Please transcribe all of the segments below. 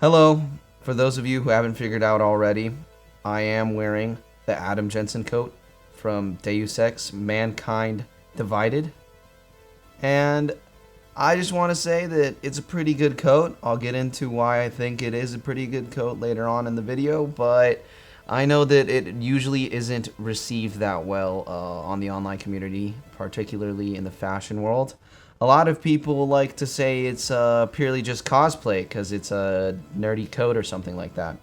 Hello. For those of you who haven't figured out already, I am wearing the Jensen coat from Deus Ex Mankind Divided. And I just want to say that it's a pretty good coat. I'll get into why I think it is a pretty good coat later on in the video, but I know that it usually isn't received that well on the online community, particularly in the fashion world. A lot of people like to say it's purely just cosplay because it's a nerdy coat or something like that.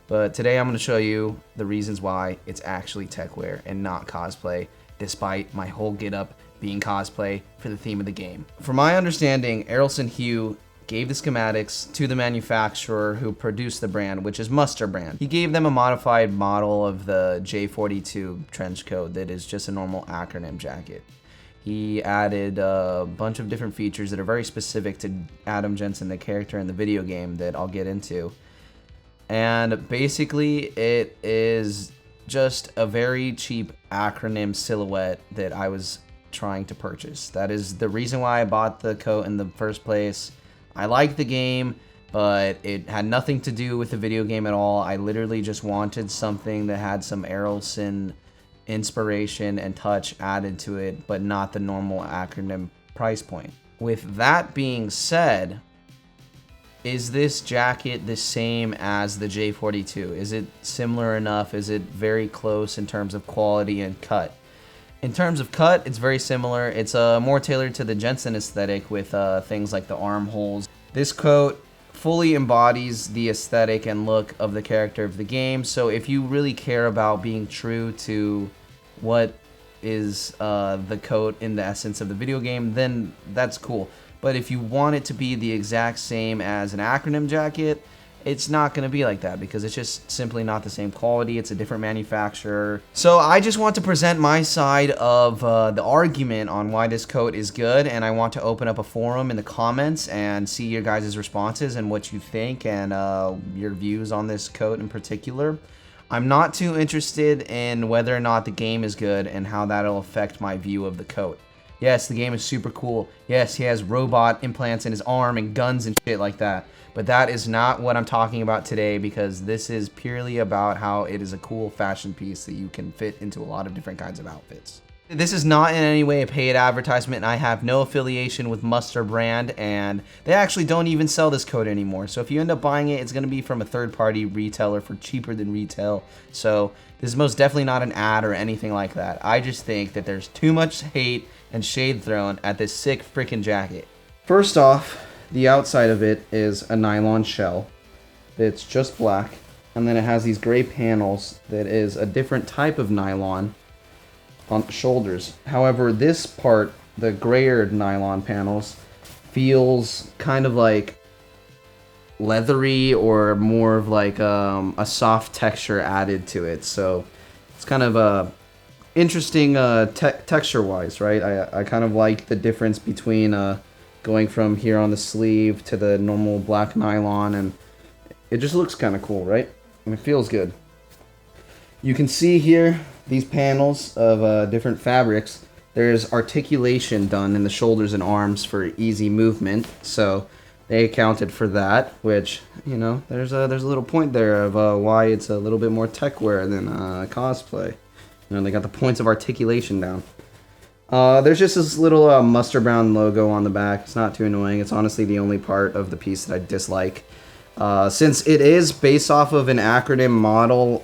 But today I'm going to show you the reasons why it's actually techwear and not cosplay, despite my whole getup being cosplay for the theme of the game. From my understanding, Errolson Hugh gave the schematics to the manufacturer who produced the brand, which is Mustebrand. He gave them a modified model of the J42 trench coat that is just a normal acronym jacket. He added a bunch of different features that are very specific to Jensen, the character in the video game that I'll get into. And basically, it is just a very cheap acronym silhouette that I was trying to purchase. That is the reason why I bought the coat in the first place. I like the game, but it had nothing to do with the video game at all. I literally just wanted something that had some Errolson inspiration and touch added to it, but not the normal acronym price point. With that being said, is this jacket the same as the J42? Is it similar enough? Is it very close in terms of quality and cut? In terms of cut, it's very similar. It's more tailored to the Jensen aesthetic with things like the armholes. This coat fully embodies the aesthetic and look of the character of the game, so if you really care about being true to what is the coat in the essence of the video game, then that's cool. But if you want it to be the exact same as an acronym jacket, it's not going to be like that because it's just simply not the same quality. It's a different manufacturer. So I just want to present my side of the argument on why this coat is good, and I want to open up a forum in the comments and see your guys' responses and what you think and your views on this coat in particular. I'm not too interested in whether or not the game is good and how that'll affect my view of the coat. Yes, the game is super cool. Yes, he has robot implants in his arm and guns and shit like that. But that is not what I'm talking about today, because this is purely about how it is a cool fashion piece that you can fit into a lot of different kinds of outfits. This is not in any way a paid advertisement, and I have no affiliation with Mustebrand, and they actually don't even sell this coat anymore. So if you end up buying it, it's going to be from a third-party retailer for cheaper than retail. So this is most definitely not an ad or anything like that. I just think that there's too much hate and shade thrown at this sick freaking jacket. First off, the outside of it is a nylon shell. It's just black, and then it has these gray panels that is a different type of nylon on the shoulders. However, this part, the grayer nylon panels, feels kind of like leathery or more of like a soft texture added to it. So it's kind of interesting texture-wise, right? I kind of like the difference between going from here on the sleeve to the normal black nylon, and it just looks kind of cool, right? And it feels good. You can see here these panels of different fabrics. There's articulation done in the shoulders and arms for easy movement, so they accounted for that, which, you know, there's a little point there of why it's a little bit more techwear than cosplay. You know, they got the points of articulation down. There's just this little Mustebrand logo on the back. It's not too annoying. It's honestly the only part of the piece that I dislike. Since it is based off of an acronym model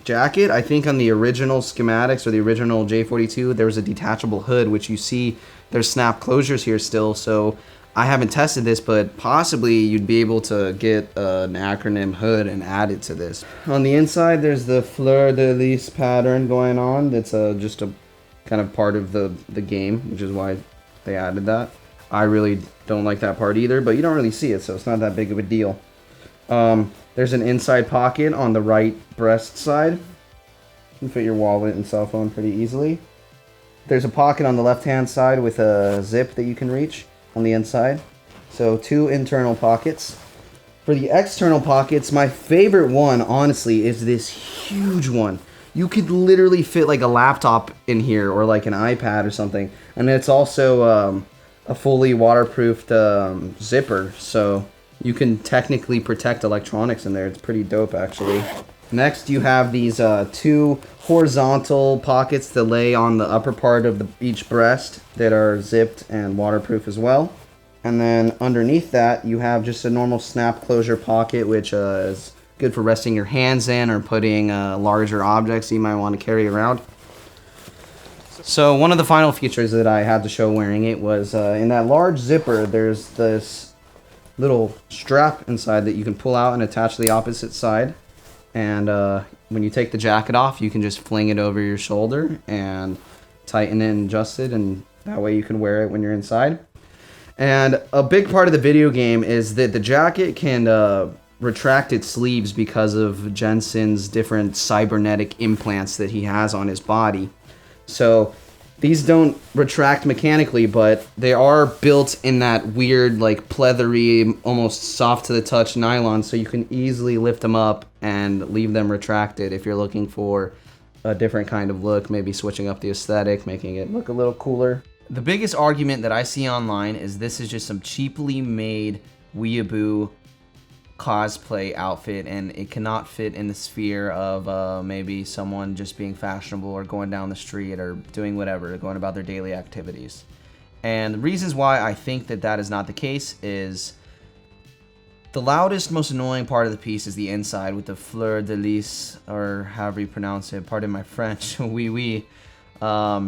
jacket, I think on the original schematics or the original J42, there was a detachable hood, which you see there's snap closures here still. So I haven't tested this, but possibly you'd be able to get an acronym hood and add it to this. On the inside, there's the fleur de lis pattern going on. That's just a kind of part of the game, which is why they added that. I really don't like that part either, but you don't really see it, so it's not that big of a deal. There's an inside pocket on the right breast side. You can fit your wallet and cell phone pretty easily. There's a pocket on the left-hand side with a zip that you can reach on the inside. So 2 internal pockets. For the external pockets, my favorite one, honestly, is this huge one. You could literally fit like a laptop in here or like an iPad or something. And it's also a fully waterproofed zipper. So You can technically protect electronics in there. It's pretty dope, actually. Next, you have these 2 horizontal pockets that lay on the upper part of each breast that are zipped and waterproof as well. And then underneath that, you have just a normal snap closure pocket, which is good for resting your hands in or putting larger objects you might want to carry around. So one of the final features that I had to show wearing it was in that large zipper, there's this little strap inside that you can pull out and attach to the opposite side. And when you take the jacket off, you can just fling it over your shoulder and tighten it and adjust it, and that way you can wear it when you're inside. And a big part of the video game is that the jacket can retract its sleeves because of Jensen's different cybernetic implants that he has on his body. So these don't retract mechanically, but they are built in that weird, like, pleathery, almost soft to the touch nylon, so you can easily lift them up and leave them retracted if you're looking for a different kind of look, maybe switching up the aesthetic, making it look a little cooler. The biggest argument that I see online is this is just some cheaply made weeaboo cosplay outfit, and it cannot fit in the sphere of maybe someone just being fashionable or going down the street or doing whatever, going about their daily activities. And the reasons why I think that that is not the case is the loudest, most annoying part of the piece is the inside with the fleur de lis, or however you pronounce it, pardon my French, oui,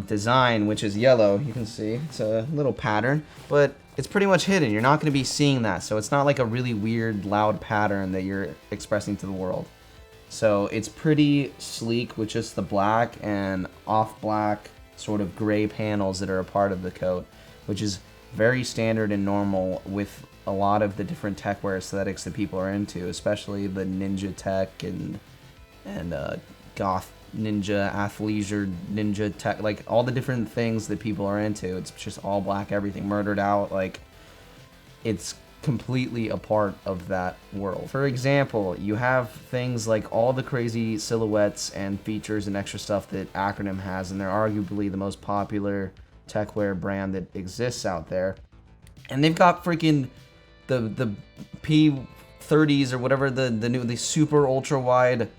design, which is yellow. You can see it's a little pattern, but it's pretty much hidden. You're not going to be seeing that, so it's not like a really weird, loud pattern that you're expressing to the world. So it's pretty sleek with just the black and off black sort of gray panels that are a part of the coat, which is very standard and normal with a lot of the different techwear aesthetics that people are into, especially the ninja tech and goth ninja, athleisure, ninja tech, like all the different things that people are into. It's just all black, everything murdered out. Like, it's completely a part of that world. For example, you have things like all the crazy silhouettes and features and extra stuff that Acronym has, and they're arguably the most popular techwear brand that exists out there. And they've got freaking the P30s or whatever, the super ultra wide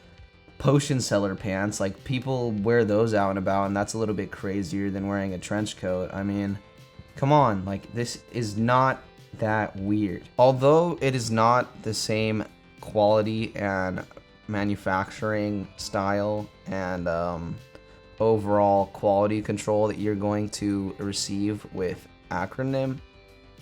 potion seller pants. Like, people wear those out and about, and that's a little bit crazier than wearing a trench coat. I mean, come on, like, this is not that weird. Although it is not the same quality and manufacturing style and overall quality control that you're going to receive with Acronym,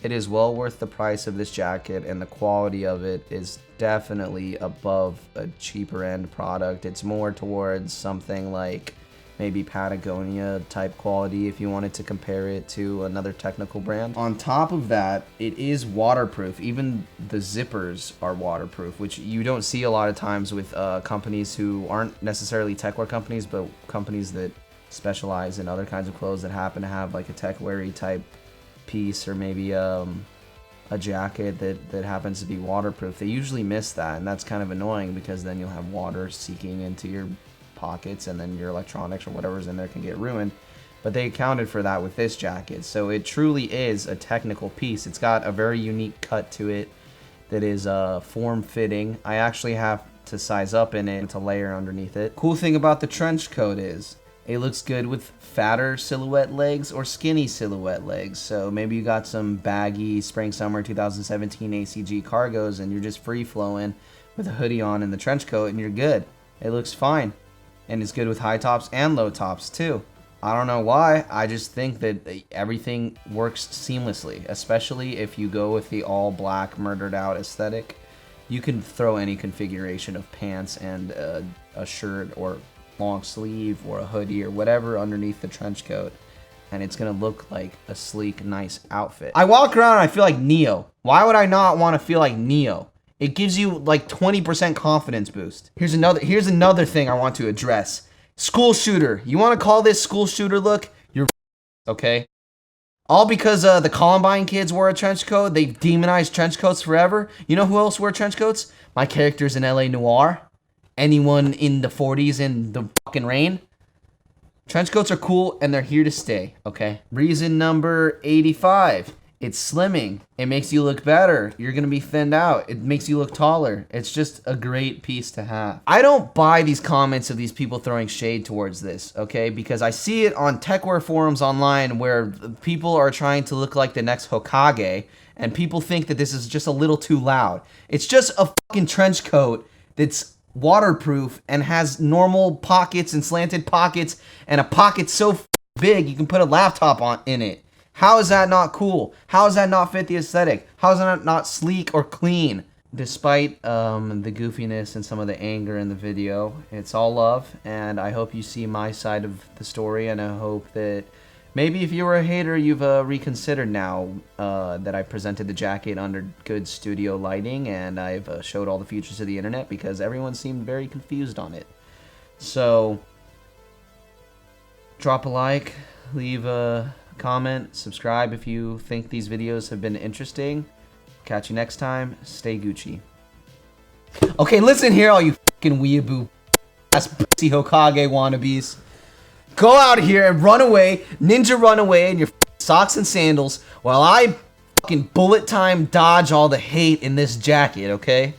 it is well worth the price of this jacket, and the quality of it is definitely above a cheaper end product. It's more towards something like maybe Patagonia type quality if you wanted to compare it to another technical brand. On top of that, it is waterproof. Even the zippers are waterproof, which you don't see a lot of times with companies who aren't necessarily techwear companies, but companies that specialize in other kinds of clothes that happen to have like a techwear-y type piece, or maybe a jacket that happens to be waterproof. They usually miss that, and that's kind of annoying because then you'll have water seeping into your pockets, and then your electronics or whatever's in there can get ruined. But they accounted for that with this jacket, so it truly is a technical piece. It's got a very unique cut to it that is form-fitting. I actually have to size up in it to layer underneath it. Cool thing about the trench coat is it looks good with fatter silhouette legs or skinny silhouette legs. So maybe you got some baggy spring-summer 2017 ACG cargos and you're just free-flowing with a hoodie on and the trench coat, and you're good. It looks fine. And it's good with high tops and low tops too. I don't know why, I just think that everything works seamlessly, especially if you go with the all black murdered out aesthetic. You can throw any configuration of pants and a shirt or long sleeve or a hoodie or whatever underneath the trench coat, and it's gonna look like a sleek, nice outfit. I walk around and I feel like Neo. Why would I not want to feel like Neo? It gives you like 20% confidence boost. Here's another thing I want to address. School shooter. You want to call this school shooter look? You're okay. All because the Columbine kids wore a trench coat. They demonized trench coats forever. You know who else wore trench coats? My characters in LA Noire. Anyone in the 40s in the fucking rain. Trench coats are cool and they're here to stay, okay? Reason number 85. It's slimming. It makes you look better. You're going to be thinned out. It makes you look taller. It's just a great piece to have. I don't buy these comments of these people throwing shade towards this, okay? Because I see it on Techwear forums online where people are trying to look like the next Hokage, and people think that this is just a little too loud. It's just a fucking trench coat that's waterproof and has normal pockets and slanted pockets and a pocket so big you can put a laptop in it. How is that not cool? How does that not fit the aesthetic? How is that not sleek or clean? Despite the goofiness and some of the anger in the video, it's all love, and I hope you see my side of the story, and I hope that maybe if you were a hater, you've reconsidered now that I presented the jacket under good studio lighting, and I've showed all the features of the internet, because everyone seemed very confused on it. So, drop a like, leave a comment, subscribe if you think these videos have been interesting. Catch you next time. Stay Gucci. Okay, listen here, all you fucking weeaboo ass pussy Hokage wannabes. Go out here and run away, ninja run away in your socks and sandals while I fucking bullet time dodge all the hate in this jacket, okay?